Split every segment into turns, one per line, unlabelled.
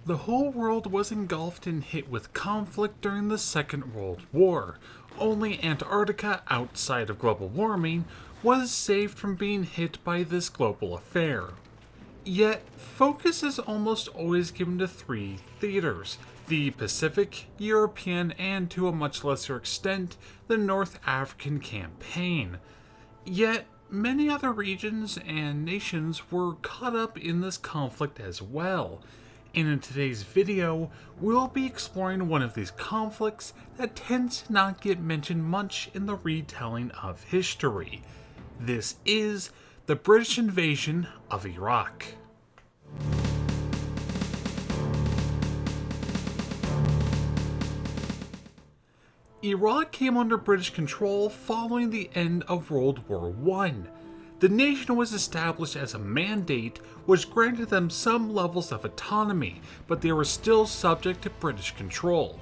The whole world was engulfed and hit with conflict during the Second World War. Only Antarctica, outside of global warming, was saved from being hit by this global affair. Yet, focus is almost always given to three theaters: the Pacific, European, and to a much lesser extent, the North African campaign. Yet, many other regions and nations were caught up in this conflict as well. And in today's video, we'll be exploring one of these conflicts that tends to not get mentioned much in the retelling of history. This is the British invasion of Iraq. Iraq came under British control following the end of World War I. The nation was established as a mandate which granted them some levels of autonomy, but they were still subject to British control.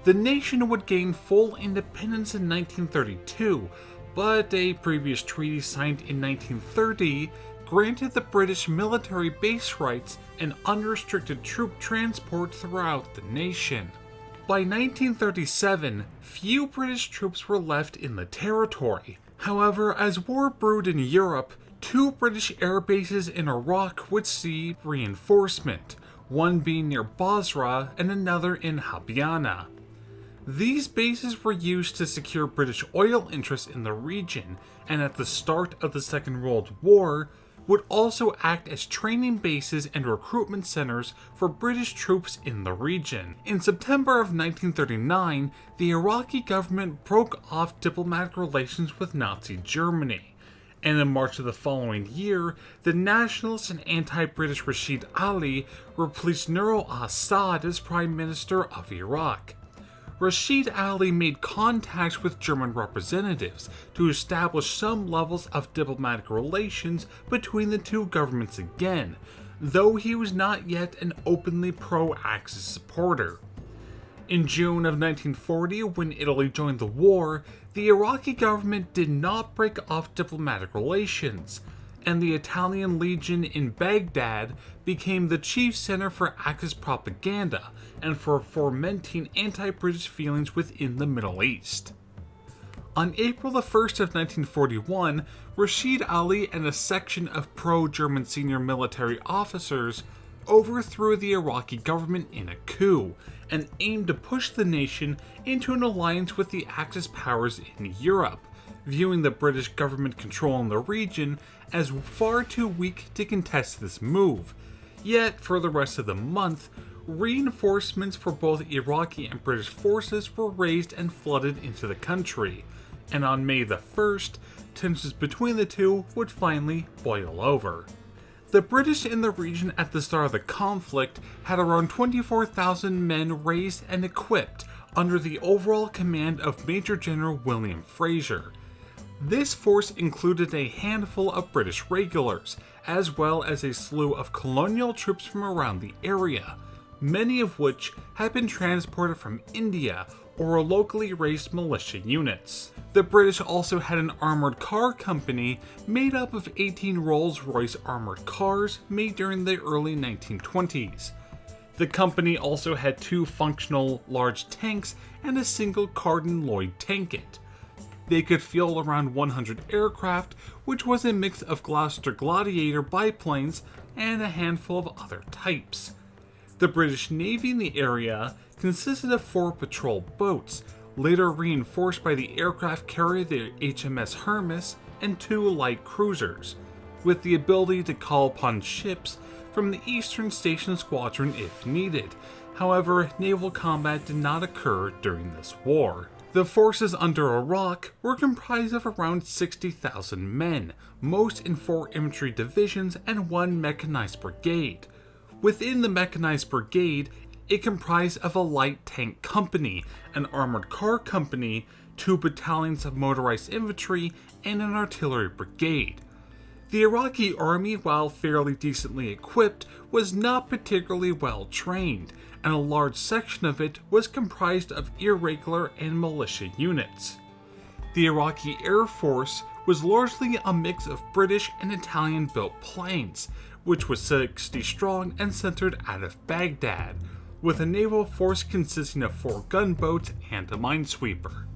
The nation would gain full independence in 1932, but a previous treaty signed in 1930 granted the British military base rights and unrestricted troop transport throughout the nation. By 1937, few British troops were left in the territory. However, as war brewed in Europe, two British air bases in Iraq would see reinforcement, one being near Basra and another in Habiana. These bases were used to secure British oil interests in the region, and at the start of the Second World War, would also act as training bases and recruitment centers for British troops in the region. In September of 1939, the Iraqi government broke off diplomatic relations with Nazi Germany, and in March of the following year, the nationalist and anti-British Rashid Ali replaced Nur al-Assad as Prime Minister of Iraq. Rashid Ali made contacts with German representatives to establish some levels of diplomatic relations between the two governments again, though he was not yet an openly pro-Axis supporter. In June of 1940, when Italy joined the war, the Iraqi government did not break off diplomatic relations, and the Italian Legion in Baghdad became the chief center for Axis propaganda and for fomenting anti-British feelings within the Middle East. On April 1st of 1941, Rashid Ali and a section of pro-German senior military officers overthrew the Iraqi government in a coup and aimed to push the nation into an alliance with the Axis powers in Europe, viewing the British government control in the region as far too weak to contest this move. Yet, for the rest of the month, reinforcements for both Iraqi and British forces were raised and flooded into the country, and on May the 1st, tensions between the two would finally boil over. The British in the region at the start of the conflict had around 24,000 men raised and equipped under the overall command of Major General William Fraser. This force included a handful of British regulars, as well as a slew of colonial troops from around the area, many of which had been transported from India or were locally raised militia units. The British also had an armored car company made up of 18 Rolls-Royce armored cars made during the early 1920s. The company also had two functional large tanks and a single Carden Loyd tankette. They could field around 100 aircraft, which was a mix of Gloucester Gladiator biplanes and a handful of other types. The British Navy in the area consisted of 4 patrol boats, later reinforced by the aircraft carrier the HMS Hermes and 2 light cruisers, with the ability to call upon ships from the Eastern Station Squadron if needed. However, naval combat did not occur during this war. The forces under Iraq were comprised of around 60,000 men, most in 4 infantry divisions and 1 mechanized brigade. Within the mechanized brigade, it comprised of a light tank company, an armored car company, 2 battalions of motorized infantry, and an artillery brigade. The Iraqi army, while fairly decently equipped, was not particularly well trained, and a large section of it was comprised of irregular and militia units. The Iraqi Air Force was largely a mix of British and Italian-built planes, which was 60 strong and centered out of Baghdad, with a naval force consisting of 4 gunboats and a minesweeper.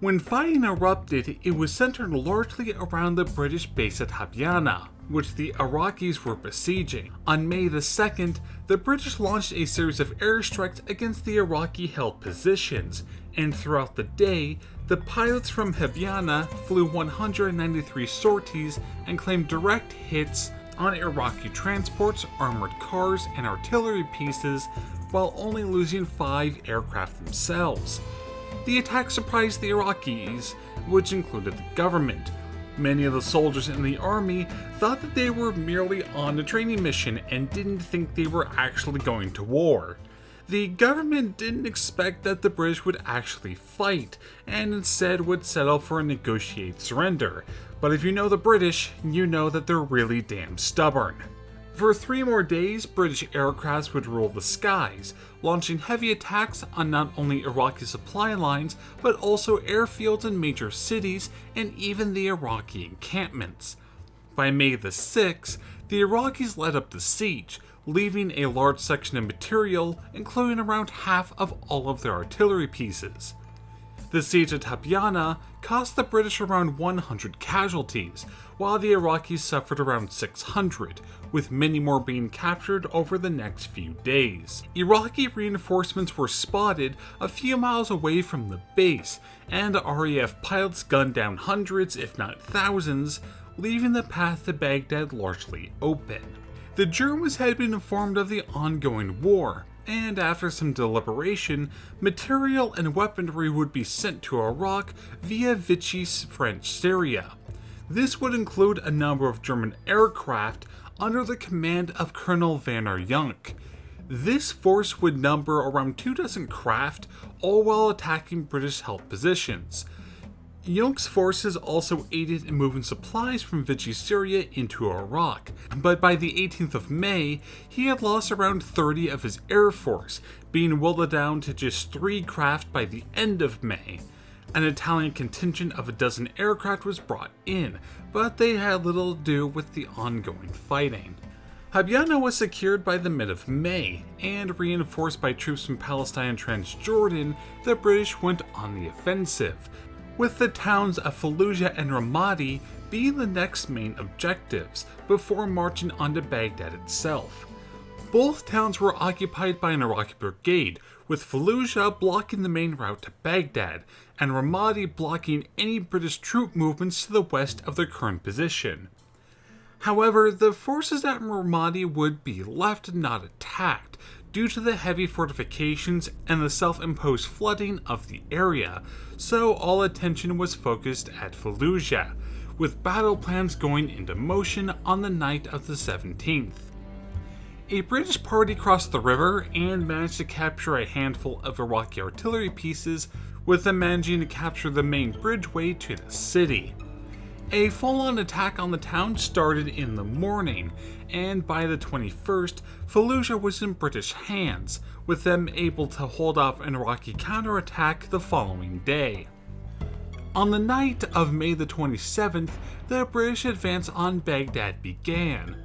When fighting erupted, it was centered largely around the British base at Habyana, which the Iraqis were besieging. On May the 2nd, the British launched a series of airstrikes against the Iraqi-held positions, and throughout the day, the pilots from Habyana flew 193 sorties and claimed direct hits on Iraqi transports, armored cars, and artillery pieces, while only losing 5 aircraft themselves. The attack surprised the Iraqis, which included the government. Many of the soldiers in the army thought that they were merely on a training mission and didn't think they were actually going to war. The government didn't expect that the British would actually fight, and instead would settle for a negotiated surrender. But if you know the British, you know that they're really damn stubborn. For 3 more days, British aircrafts would rule the skies, launching heavy attacks on not only Iraqi supply lines, but also airfields in major cities and even the Iraqi encampments. By May the 6th, the Iraqis led up the siege, leaving a large section of material, including around half of all of their artillery pieces. The siege at Habyana cost the British around 100 casualties, while the Iraqis suffered around 600, with many more being captured over the next few days. Iraqi reinforcements were spotted a few miles away from the base, and RAF pilots gunned down hundreds, if not thousands, leaving the path to Baghdad largely open. The Germans had been informed of the ongoing war, and after some deliberation, material and weaponry would be sent to Iraq via Vichy's French Syria. This would include a number of German aircraft under the command of Colonel Werner Jungk. This force would number around 24 craft, all while attacking British-held positions. Junk's forces also aided in moving supplies from Vichy Syria into Iraq, but by the 18th of May, he had lost around 30 of his air force, being whittled down to just 3 craft by the end of May. An Italian contingent of 12 aircraft was brought in, but they had little to do with the ongoing fighting. Habyana was secured by the mid of May, and reinforced by troops from Palestine and Transjordan, the British went on the offensive, with the towns of Fallujah and Ramadi being the next main objectives, before marching onto Baghdad itself. Both towns were occupied by an Iraqi brigade, with Fallujah blocking the main route to Baghdad, and Ramadi blocking any British troop movements to the west of their current position. However, the forces at Ramadi would be left not attacked, due to the heavy fortifications and the self-imposed flooding of the area, so all attention was focused at Fallujah, with battle plans going into motion on the night of the 17th. A British party crossed the river and managed to capture a handful of Iraqi artillery pieces, with them managing to capture the main bridgeway to the city. A full-on attack on the town started in the morning, and by the 21st, Fallujah was in British hands, with them able to hold off an Iraqi counterattack the following day. On the night of May the 27th, the British advance on Baghdad began.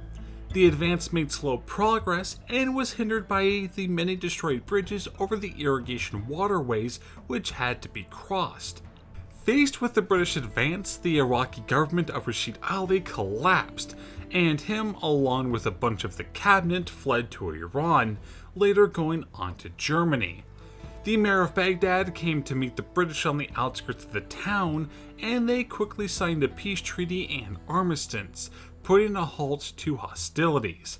The advance made slow progress and was hindered by the many destroyed bridges over the irrigation waterways which had to be crossed. Faced with the British advance, the Iraqi government of Rashid Ali collapsed, and him, along with a bunch of the cabinet, fled to Iran, later going on to Germany. The mayor of Baghdad came to meet the British on the outskirts of the town, and they quickly signed a peace treaty and armistice, putting a halt to hostilities.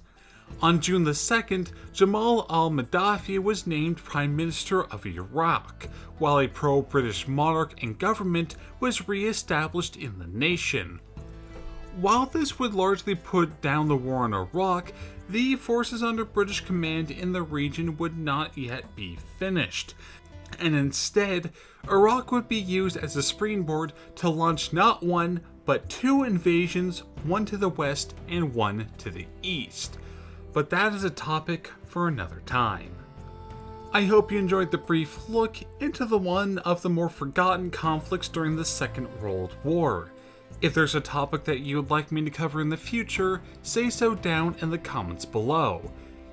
On June the 2nd, Jamal al-Gaddafi was named Prime Minister of Iraq, while a pro-British monarch and government was re-established in the nation. While this would largely put down the war in Iraq, the forces under British command in the region would not yet be finished, and instead, Iraq would be used as a springboard to launch not one, but 2 invasions, one to the west and one to the east. But that is a topic for another time. I hope you enjoyed the brief look into one of the more forgotten conflicts during the Second World War. If there's a topic that you would like me to cover in the future, say so down in the comments below.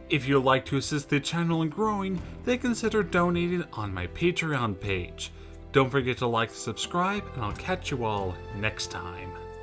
If you would like to assist the channel in growing, then consider donating on my Patreon page. Don't forget to like and subscribe, and I'll catch you all next time.